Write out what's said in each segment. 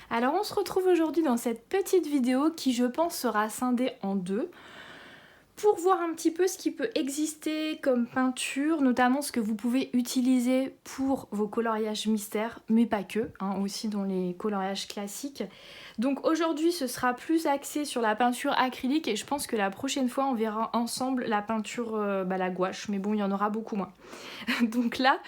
Alors on se retrouve aujourd'hui dans cette petite vidéo qui je pense sera scindée en deux pour voir un petit peu ce qui peut exister comme peinture, notamment ce que vous pouvez utiliser pour vos coloriages mystères, mais pas que, hein, aussi dans les coloriages classiques. Donc aujourd'hui ce sera plus axé sur la peinture acrylique et je pense que la prochaine fois on verra ensemble la peinture, la gouache, mais bon il y en aura beaucoup moins. Donc là...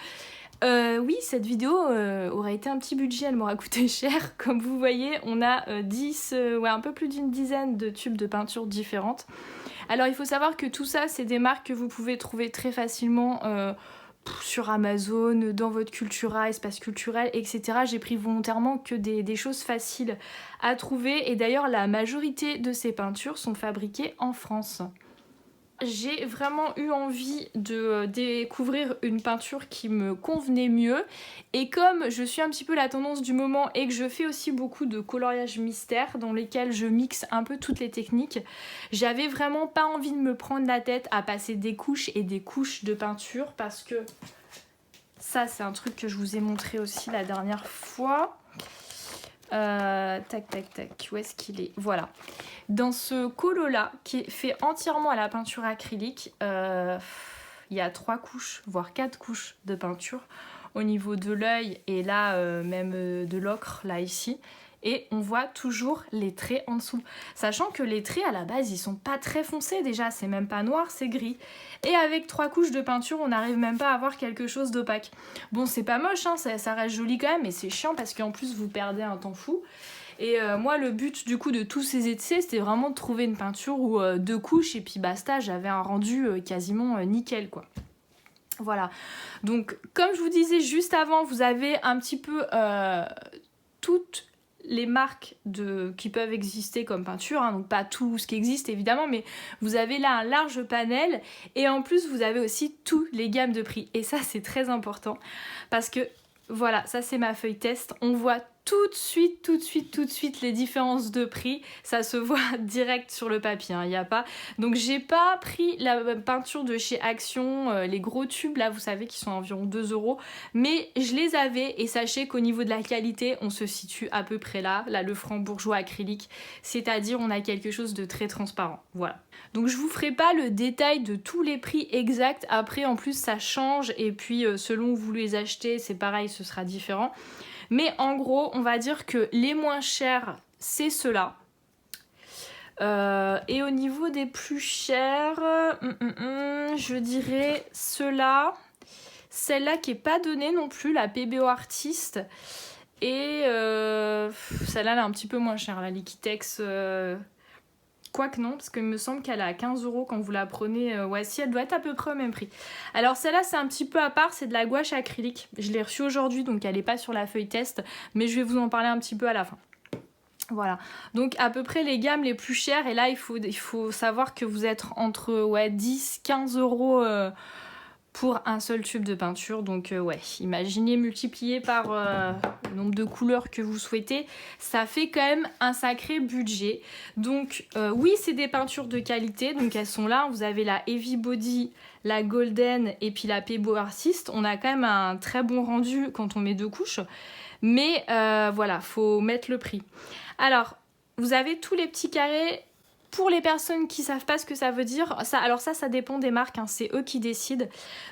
oui, cette vidéo aurait été un petit budget, elle m'aura coûté cher. Comme vous voyez, on a un peu plus d'une dizaine de tubes de peinture différentes. Alors il faut savoir que tout ça, c'est des marques que vous pouvez trouver très facilement sur Amazon, dans votre Cultura, espace culturel, etc. J'ai pris volontairement que des choses faciles à trouver. Et d'ailleurs, la majorité de ces peintures sont fabriquées en France. J'ai vraiment eu envie de découvrir une peinture qui me convenait mieux et comme je suis un petit peu la tendance du moment et que je fais aussi beaucoup de coloriage mystère dans lesquels je mixe un peu toutes les techniques, j'avais vraiment pas envie de me prendre la tête à passer des couches et des couches de peinture parce que ça c'est un truc que je vous ai montré aussi la dernière fois. Tac, où est-ce qu'il est? Voilà. Dans ce colo-là, qui est fait entièrement à la peinture acrylique, il y a 3 couches, voire 4 couches de peinture au niveau de l'œil et là, même de l'ocre, là, ici. Et on voit toujours les traits en dessous. Sachant que les traits, à la base, ils sont pas très foncés déjà. C'est même pas noir, c'est gris. Et avec 3 couches de peinture, on n'arrive même pas à avoir quelque chose d'opaque. Bon, c'est pas moche, hein, ça reste joli quand même, mais c'est chiant parce qu'en plus, vous perdez un temps fou. Et moi, le but du coup de tous ces essais, c'était vraiment de trouver une peinture où 2 couches et puis basta, j'avais un rendu quasiment nickel, quoi. Voilà. Donc, comme je vous disais juste avant, vous avez un petit peu toutes les marques qui peuvent exister comme peinture, hein, donc pas tout ce qui existe évidemment, mais vous avez là un large panel et en plus vous avez aussi toutes les gammes de prix. Et ça c'est très important parce que voilà, ça c'est ma feuille test, on voit tout de suite les différences de prix, ça se voit direct sur le papier, hein, y a pas. Donc j'ai pas pris la peinture de chez Action, les gros tubes là, vous savez qui sont à environ 2 €, mais je les avais et sachez qu'au niveau de la qualité, on se situe à peu près là, le Franc-Bourgeois acrylique, c'est-à-dire on a quelque chose de très transparent, voilà. Donc je vous ferai pas le détail de tous les prix exacts, après en plus ça change et puis selon où vous les achetez, c'est pareil, ce sera différent. Mais en gros, on va dire que les moins chers, c'est ceux-là. Et au niveau des plus chers, je dirais ceux-là. Celle-là qui est pas donnée non plus, la PBO Artist. Et celle-là, elle est un petit peu moins chère, la Liquitex. Quoique non, parce qu'il me semble qu'elle est à 15 € quand vous la prenez. Ouais, si, elle doit être à peu près au même prix. Alors celle-là, c'est un petit peu à part, c'est de la gouache acrylique. Je l'ai reçue aujourd'hui, donc elle n'est pas sur la feuille test, mais je vais vous en parler un petit peu à la fin. Voilà, donc à peu près les gammes les plus chères, et là il faut savoir que vous êtes entre 10-15 € pour un seul tube de peinture. Donc imaginez multiplié par le nombre de couleurs que vous souhaitez, ça fait quand même un sacré budget. Donc oui, c'est des peintures de qualité, donc elles sont là, vous avez la Heavy Body, la Golden et puis la PBO Artist. On a quand même un très bon rendu quand on met 2 couches, mais voilà, faut mettre le prix. Alors, vous avez tous les petits carrés. Pour les personnes qui savent pas ce que ça veut dire, ça dépend des marques, hein, c'est eux qui décident.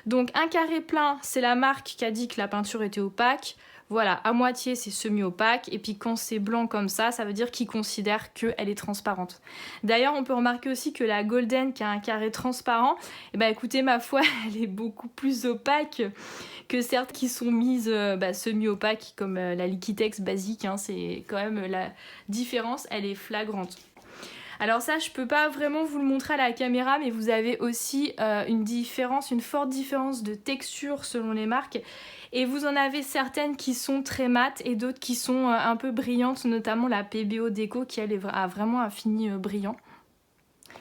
Donc un carré plein, c'est la marque qui a dit que la peinture était opaque. Voilà, à moitié c'est semi-opaque. Et puis quand c'est blanc comme ça veut dire qu'ils considèrent qu'elle est transparente. D'ailleurs, on peut remarquer aussi que la Golden, qui a un carré transparent, écoutez, ma foi, elle est beaucoup plus opaque que certes qui sont mises semi-opaques comme la Liquitex basique, hein, c'est quand même la différence, elle est flagrante. Alors ça, je peux pas vraiment vous le montrer à la caméra, mais vous avez aussi une forte différence de texture selon les marques. Et vous en avez certaines qui sont très mates et d'autres qui sont un peu brillantes, notamment la PBO Déco qui elle a vraiment un fini brillant.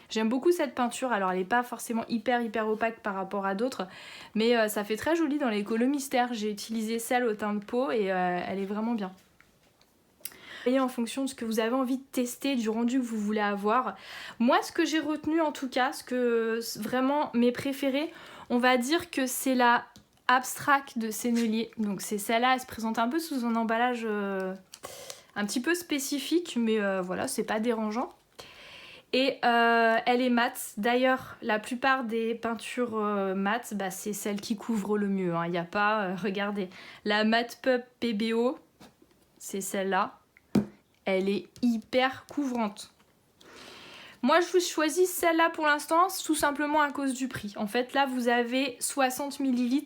J'aime beaucoup cette peinture, alors elle n'est pas forcément hyper opaque par rapport à d'autres, mais ça fait très joli dans les colos mystères. J'ai utilisé celle au teint de peau et elle est vraiment bien. Et en fonction de ce que vous avez envie de tester, du rendu que vous voulez avoir. Moi, ce que j'ai retenu en tout cas, vraiment mes préférés, on va dire que c'est la Abstract de Sennelier. Donc c'est celle-là, elle se présente un peu sous un emballage un petit peu spécifique, mais voilà, c'est pas dérangeant. Et elle est mate. D'ailleurs, la plupart des peintures mates, bah, c'est celle qui couvre le mieux. Il n'y a pas, regardez, la Matte Pub PBO, c'est celle-là. Elle est hyper couvrante. Moi, je vous choisis celle-là pour l'instant, tout simplement à cause du prix. En fait, là, vous avez 60 ml.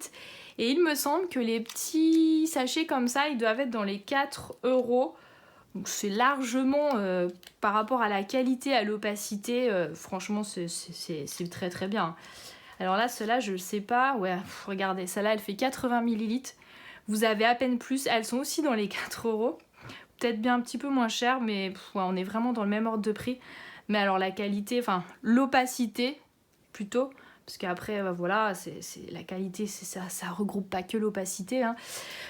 Et il me semble que les petits sachets comme ça, ils doivent être dans les 4 €. Donc c'est largement, par rapport à la qualité, à l'opacité, franchement c'est très très bien. Alors là, celle-là, je ne sais pas, ouais, regardez, celle-là, elle fait 80 ml. Vous avez à peine plus, elles sont aussi dans les 4 €. Peut-être bien un petit peu moins cher, mais ouais, on est vraiment dans le même ordre de prix. Mais alors la qualité, enfin l'opacité plutôt, parce qu'après, voilà, la qualité, ça regroupe pas que l'opacité. Hein.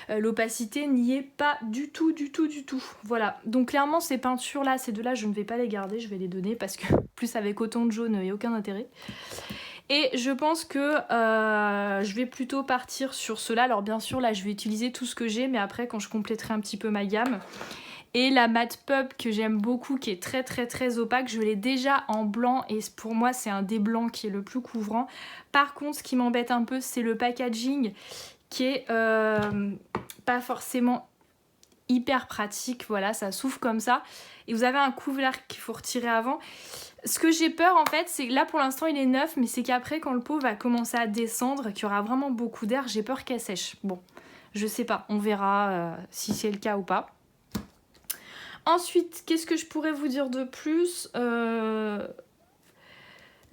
L'opacité n'y est pas du tout, du tout, du tout. Voilà, donc clairement ces peintures-là, ces deux-là, je ne vais pas les garder, je vais les donner parce que plus avec autant de jaune, il n'y a aucun intérêt. Et je pense que je vais plutôt partir sur cela. Alors bien sûr, là, je vais utiliser tout ce que j'ai, mais après, quand je compléterai un petit peu ma gamme... Et la Matte Pub que j'aime beaucoup, qui est très très très opaque, je l'ai déjà en blanc et pour moi c'est un des blancs qui est le plus couvrant. Par contre, ce qui m'embête un peu, c'est le packaging qui est pas forcément hyper pratique. Voilà, ça s'ouvre comme ça. Et vous avez un couvercle qu'il faut retirer avant. Ce que j'ai peur en fait, c'est que là pour l'instant il est neuf, mais c'est qu'après quand le pot va commencer à descendre, qu'il y aura vraiment beaucoup d'air, j'ai peur qu'elle sèche. Bon, je sais pas, on verra si c'est le cas ou pas. Ensuite, qu'est-ce que je pourrais vous dire de plus ?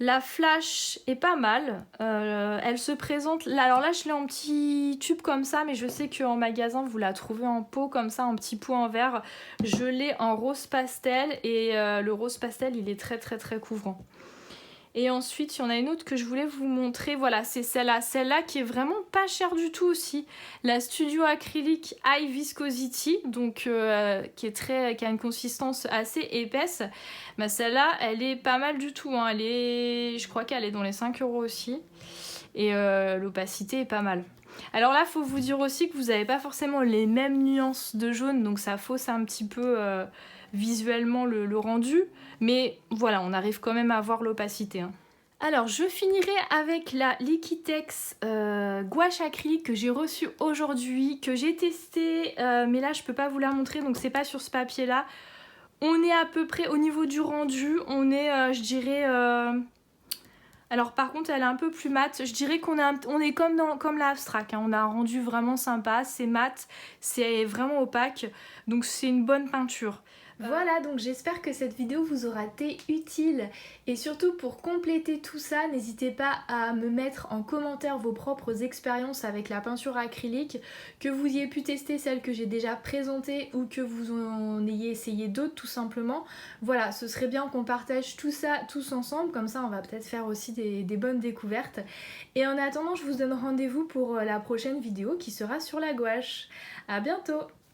La flash est pas mal. Elle se présente... Alors là, je l'ai en petit tube comme ça, mais je sais qu'en magasin, vous la trouvez en pot comme ça, en petit pot en verre. Je l'ai en rose pastel et le rose pastel, il est très très très couvrant. Et ensuite, il y en a une autre que je voulais vous montrer. Voilà, c'est celle-là. Celle-là qui est vraiment pas chère du tout aussi. La Studio Acrylic High Viscosity, donc qui a une consistance assez épaisse. Bah, celle-là, elle est pas mal du tout. Hein. Je crois qu'elle est dans les 5 € aussi. Et l'opacité est pas mal. Alors là, il faut vous dire aussi que vous n'avez pas forcément les mêmes nuances de jaune, donc ça fausse un petit peu visuellement le rendu. Mais voilà, on arrive quand même à voir l'opacité. Hein. Alors, je finirai avec la Liquitex gouache acrylique que j'ai reçue aujourd'hui, que j'ai testée, mais là, je peux pas vous la montrer, donc c'est pas sur ce papier-là. On est à peu près, au niveau du rendu, on est, je dirais... Alors par contre elle est un peu plus mate, je dirais qu'on est comme la Abstract, hein. On a un rendu vraiment sympa, c'est mat, c'est vraiment opaque, donc c'est une bonne peinture. Voilà, donc j'espère que cette vidéo vous aura été utile et surtout pour compléter tout ça, n'hésitez pas à me mettre en commentaire vos propres expériences avec la peinture acrylique, que vous ayez pu tester celle que j'ai déjà présentée ou que vous en ayez essayé d'autres tout simplement. Voilà, ce serait bien qu'on partage tout ça tous ensemble, comme ça on va peut-être faire aussi des bonnes découvertes. Et en attendant, je vous donne rendez-vous pour la prochaine vidéo qui sera sur la gouache. À bientôt!